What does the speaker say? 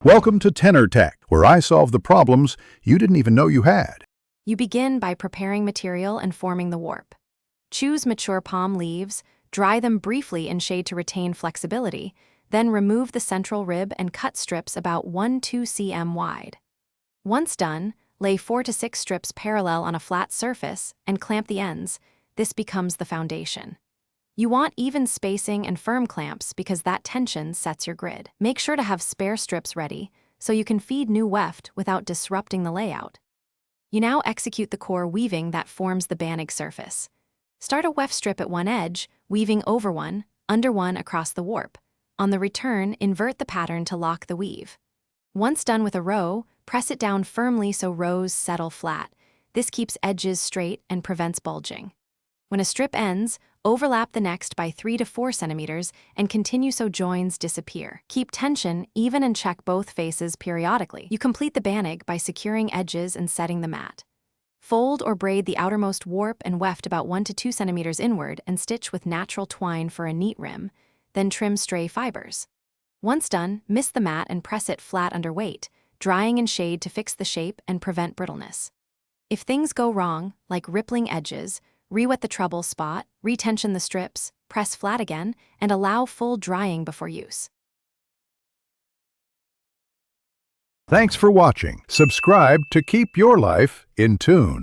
Welcome to Tenor Tech, where I solve the problems you didn't even know you had. You begin by preparing material and forming the warp. Choose mature palm leaves, dry them briefly in shade to retain flexibility, then remove the central rib and cut strips about 1-2 cm wide. Once done, lay 4 to 6 strips parallel on a flat surface and clamp the ends. This becomes the foundation. You want even spacing and firm clamps because that tension sets your grid. Make sure to have spare strips ready so you can feed new weft without disrupting the layout. You now execute the core weaving that forms the Banig surface. Start a weft strip at one edge, weaving over one, under one across the warp. On the return, invert the pattern to lock the weave. Once done with a row, press it down firmly so rows settle flat. This keeps edges straight and prevents bulging. When a strip ends, overlap the next by 3 to 4 centimeters and continue so joins disappear. Keep tension even and check both faces periodically. You complete the Banig by securing edges and setting the mat. Fold or braid the outermost warp and weft about 1 to 2 centimeters inward and stitch with natural twine for a neat rim, then trim stray fibers. Once done, mist the mat and press it flat under weight, drying in shade to fix the shape and prevent brittleness. If things go wrong, like rippling edges, re-wet the trouble spot, retension the strips, press flat again, and allow full drying before use. Thanks for watching. Subscribe to keep your life in tune.